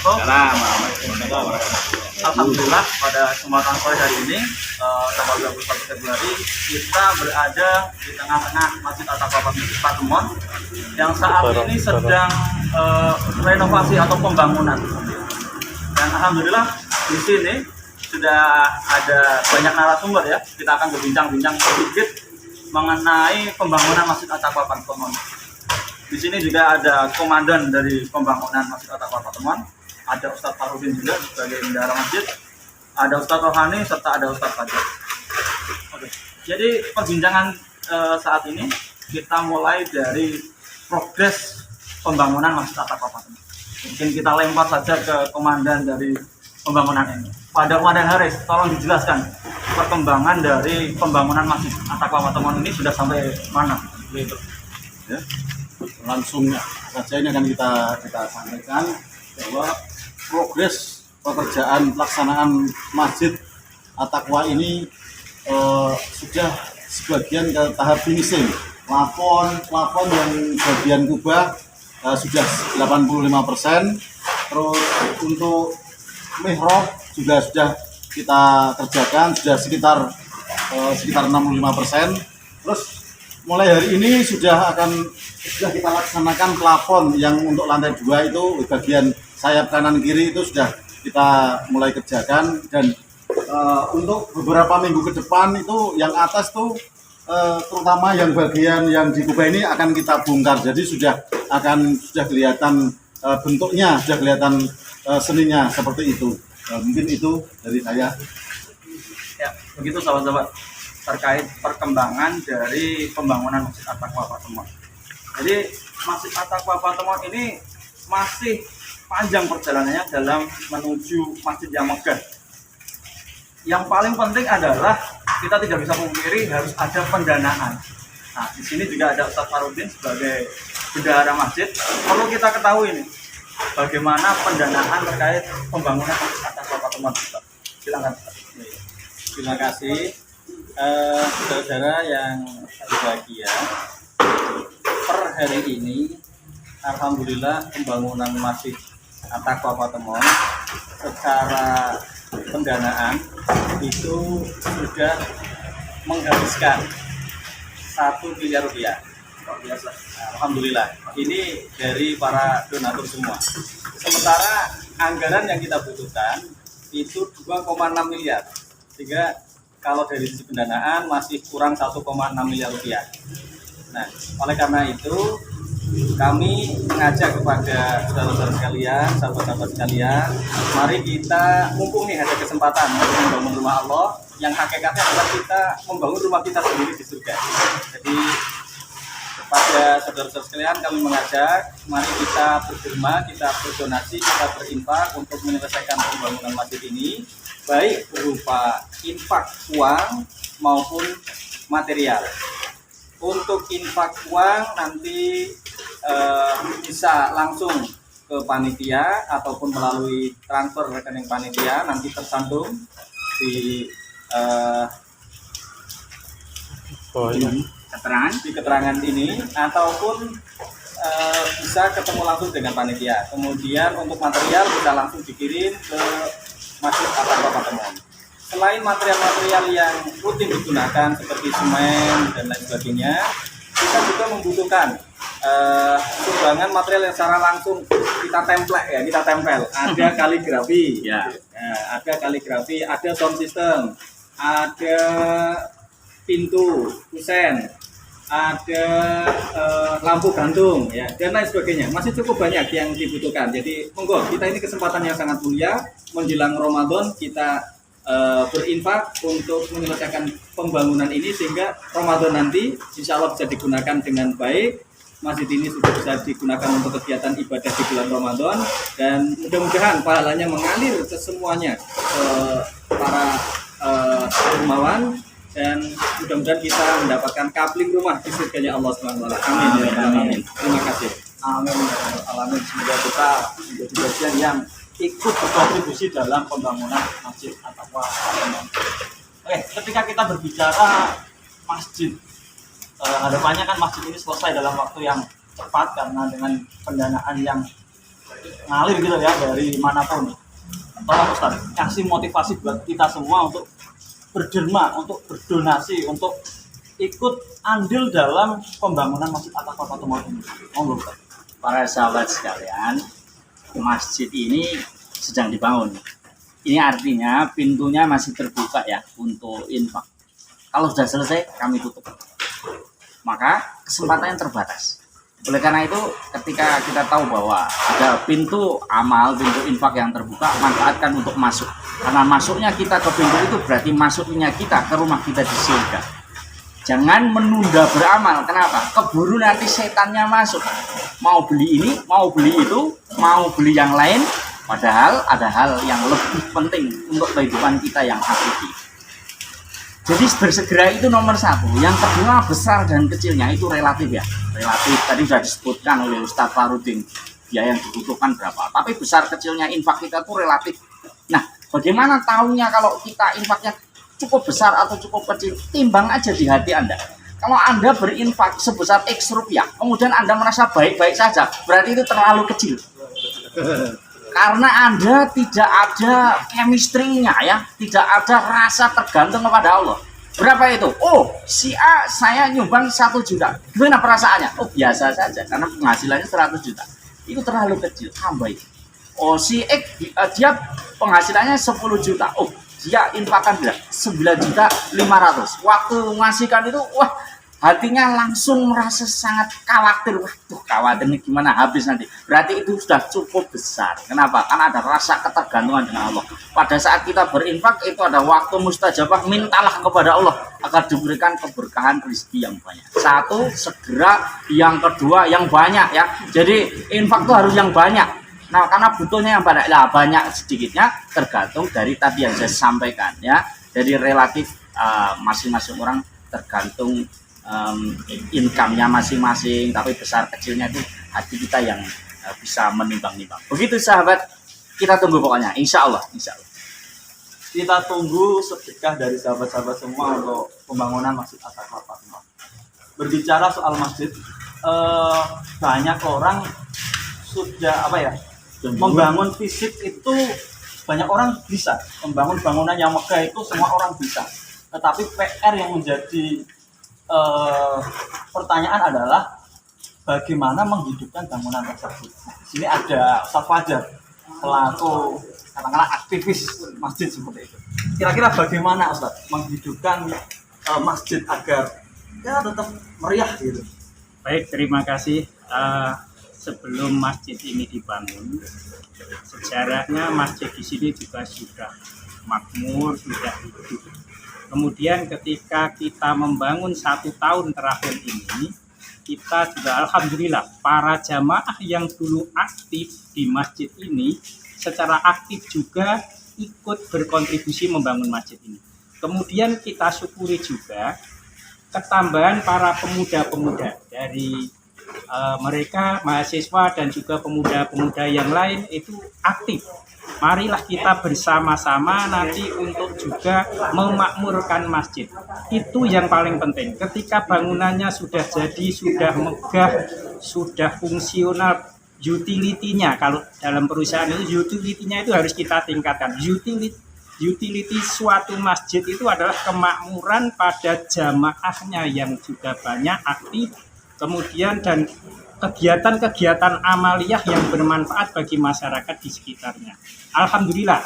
wabarakatuh. Alhamdulillah pada kesempatan sore hari ini tanggal 21 Februari kita berada di tengah-tengah Masjid At-Taqwa Patemon yang saat ini sedang renovasi atau pembangunan. Dan alhamdulillah di sini sudah ada banyak narasumber ya. Kita akan berbincang-bincang sedikit mengenai pembangunan Masjid At-Taqwa Patemon. Di sini juga ada komandan dari pembangunan Masjid At-Taqwa Patemon, ada Ustadz Farudin juga sebagai bendahara masjid, ada Ustadz Rohani serta ada Ustadz Fajar. Oke. Jadi perbincangan saat ini kita mulai dari progres pembangunan Masjid At-Taqwa Patemon. Mungkin kita lempar saja ke komandan dari pembangunan ini. Pada Komandan Haris, tolong dijelaskan perkembangan dari pembangunan Masjid At-Taqwa Patemon ini sudah sampai mana? Gitu. Ya. Langsungnya saja ini akan kita sampaikan bahwa progres pekerjaan pelaksanaan Masjid At-Taqwa ini sudah sebagian ke tahap finishing. Plafon yang bagian kubah sudah 85%. Terus untuk mihrab juga sudah kita kerjakan sudah sekitar 65%. Terus mulai hari ini sudah kita laksanakan plafon yang untuk lantai 2 itu bagian sayap kanan kiri itu sudah kita mulai kerjakan. Dan untuk beberapa minggu ke depan itu yang atas tuh terutama yang bagian yang di kubah ini akan kita bongkar, jadi sudah kelihatan bentuknya, sudah kelihatan seninya seperti itu. Mungkin itu dari saya. Ya, begitu sahabat-sahabat terkait perkembangan dari pembangunan Masjid At-Taqwa Patemon. Jadi Masjid At-Taqwa Patemon ini masih panjang perjalanannya dalam menuju masjid yang megah. Yang paling penting adalah kita tidak bisa memungkiri harus ada pendanaan. Nah, di sini juga ada Ustadz Farudin sebagai bendahara masjid. Perlu kita ketahui ini bagaimana pendanaan terkait pembangunan Masjid At-Taqwa Patemon. Silakan. Terima kasih. Saudara-saudara yang berbahagia, per hari ini alhamdulillah pembangunan Masjid At-Taqwa Patemon secara pendanaan itu sudah menghabiskan 1 miliar rupiah. Biasa. Alhamdulillah, ini dari para donatur semua. Sementara anggaran yang kita butuhkan itu 2,6 miliar, sehingga kalau dari sisi pendanaan masih kurang 1,6 miliar rupiah. Nah, oleh karena itu kami mengajak kepada saudara-saudara sekalian, sahabat-sahabat sekalian, mari kita mumpung nih ada kesempatan untuk membangun rumah Allah yang hakikatnya adalah kita membangun rumah kita sendiri di surga. Jadi kepada saudara-saudara sekalian kami mengajak, mari kita berderma, kita berdonasi, kita berinfak untuk menyelesaikan pembangunan masjid ini, baik berupa infak uang maupun material. Untuk infak uang nanti bisa langsung ke panitia ataupun melalui transfer rekening panitia, nanti tercantum di keterangan ini, ataupun bisa ketemu langsung dengan panitia. Kemudian untuk material bisa langsung dikirim ke Masjid At-Taqwa Patemon. Selain material-material yang rutin digunakan seperti semen dan lain sebagainya, kita juga membutuhkan sumbangan material yang secara langsung kita tempel. Ada kaligrafi, ada kaligrafi, ada sound system, ada pintu, kusen, ada lampu gantung, ya, dan lain sebagainya. Masih cukup banyak yang dibutuhkan. Jadi monggo, kita ini kesempatan yang sangat mulia menjelang Ramadan, kita berinfak untuk menyelesaikan pembangunan ini sehingga Ramadan nanti insya Allah bisa digunakan dengan baik. Masjid ini sudah bisa digunakan untuk kegiatan ibadah di bulan Ramadan, dan mudah-mudahan pahalanya mengalir ke semuanya, para dermawan, dan mudah-mudahan kita mendapatkan kapling rumah di surganya Allah Subhanahu wa taala. Amin. Terima kasih. Amin. Alamin. Semoga kita menjadi bagian yang ikut berkontribusi dalam pembangunan Masjid At-Taqwa Patemon. Oke, ketika kita berbicara masjid, harapannya kan masjid ini selesai dalam waktu yang cepat karena dengan pendanaan yang ngalir gitu ya dari manapun. Tolong Ustaz, kasih motivasi buat kita semua untuk berderma, untuk berdonasi, untuk ikut andil dalam pembangunan Masjid At-Taqwa Patemon ini. Monggo Ustaz. Para sahabat sekalian, masjid ini sedang dibangun. Ini artinya pintunya masih terbuka ya untuk infak. Kalau sudah selesai, kami tutup. Maka kesempatannya terbatas. Oleh karena itu, ketika kita tahu bahwa ada pintu amal, pintu infak yang terbuka, manfaatkan untuk masuk. Karena masuknya kita ke pintu itu berarti masuknya kita ke rumah kita di surga. Jangan menunda beramal. Kenapa? Keburu nanti setannya masuk. Mau beli ini, mau beli itu, mau beli yang lain. Padahal ada hal yang lebih penting untuk kehidupan kita yang hakiki. Jadi bersegera itu nomor satu. Yang kedua, besar dan kecilnya itu relatif ya. Relatif, tadi sudah disebutkan oleh Ustadz Farudin. Biaya yang dibutuhkan berapa. Tapi besar kecilnya infak kita itu relatif. Nah, bagaimana tahunya kalau kita infaknya cukup besar atau cukup kecil? Timbang aja di hati Anda. Kalau Anda berinfak sebesar X rupiah, kemudian Anda merasa baik-baik saja, berarti itu terlalu kecil. Karena Anda tidak ada chemistry-nya ya, tidak ada rasa tergantung kepada Allah. Berapa itu? Oh, si A saya nyumbang 1 juta. Gimana perasaannya? Oh, biasa saja karena penghasilannya 100 juta. Itu terlalu kecil, tambahin. Oh, si X dia penghasilannya 10 juta. Oh, dia infakkan bilang 9 juta 500. Waktu ngasihkan itu, wah, hatinya langsung merasa sangat khawatir. Waduh, khawatirnya gimana habis nanti. Berarti itu sudah cukup besar. Kenapa? Karena ada rasa ketergantungan dengan Allah. Pada saat kita berinfak itu ada waktu mustajabah. Mintalah kepada Allah agar diberikan keberkahan rezeki yang banyak. Satu, segera. Yang kedua, yang banyak ya. Jadi infak itu harus yang banyak. Nah, karena butuhnya yang banyak. Lah, banyak sedikitnya tergantung dari tadi yang saya sampaikan ya. Jadi relatif masing-masing orang tergantung income-nya masing-masing, tapi besar kecilnya itu hati kita yang bisa menimbang-nimbang. Begitu sahabat, kita tunggu pokoknya, insya Allah. Kita tunggu sedekah dari sahabat-sahabat semua untuk pembangunan Masjid At-Taqwa Patemon. Berbicara soal masjid, banyak orang sudah membangun fisik itu banyak orang bisa, membangun bangunan yang megah itu semua orang bisa. Tetapi PR yang menjadi pertanyaan adalah bagaimana menghidupkan bangunan tersebut. Di sini ada Ustaz Fajar selaku katakanlah aktivis masjid seperti itu. Kira-kira bagaimana Ustaz menghidupkan masjid agar ya tetap meriah gitu? Baik, terima kasih. Sebelum masjid ini dibangun, sejarahnya masjid di sini juga sudah makmur, sudah hidup. Kemudian ketika kita membangun 1 tahun terakhir ini, kita juga alhamdulillah para jamaah yang dulu aktif di masjid ini secara aktif juga ikut berkontribusi membangun masjid ini. Kemudian kita syukuri juga ketambahan para pemuda-pemuda dari mereka mahasiswa dan juga pemuda-pemuda yang lain itu aktif. Marilah kita bersama-sama nanti untuk juga memakmurkan masjid. Itu yang paling penting. Ketika bangunannya sudah jadi, sudah megah, sudah fungsional, utility-nya, kalau dalam perusahaan itu utility-nya itu harus kita tingkatkan. Utility suatu masjid itu adalah kemakmuran pada jamaahnya yang juga banyak aktif, kemudian dan kegiatan-kegiatan amaliyah yang bermanfaat bagi masyarakat di sekitarnya. Alhamdulillah,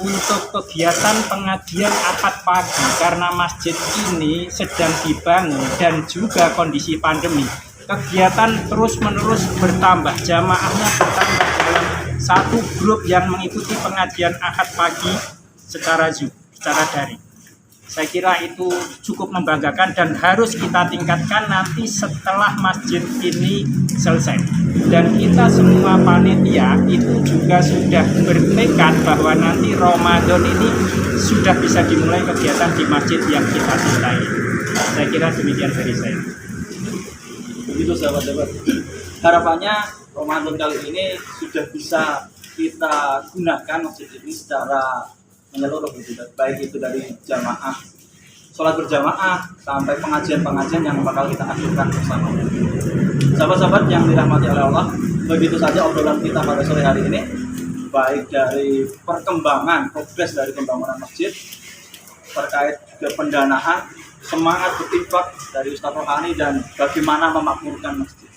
untuk kegiatan pengajian akad pagi karena masjid ini sedang dibangun dan juga kondisi pandemi, kegiatan terus-menerus bertambah, jamaahnya bertambah dalam satu grup yang mengikuti pengajian akad pagi secara Zoom, secara daring. Saya kira itu cukup membanggakan dan harus kita tingkatkan nanti setelah masjid ini selesai. Dan kita semua panitia itu juga sudah bertekad bahwa nanti Ramadan ini sudah bisa dimulai kegiatan di masjid yang kita cintai. Saya kira demikian dari saya. Begitu sahabat-sahabat. Harapannya Ramadan kali ini sudah bisa kita gunakan masjid ini secara menyeluruh gitu, baik itu dari jamaah sholat berjamaah sampai pengajian-pengajian yang bakal kita ajukan bersama. Sahabat-sahabat yang dirahmati oleh Allah, begitu saja obrolan kita pada sore hari ini, baik dari perkembangan progres dari pembangunan masjid, terkait juga pendanaan, semangat berinfak dari Ustadz Rohani, dan bagaimana memakmurkan masjid.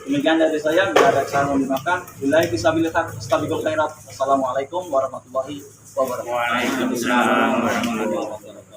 Demikian dari saya, bila ada kesalahan mohon dimaafkan. Billahi fisabilillah, astaghfirullah khairat. Assalamualaikum warahmatullahi wabarakatuh. Waalaikumsalam warahmatullahi wabarakatuh.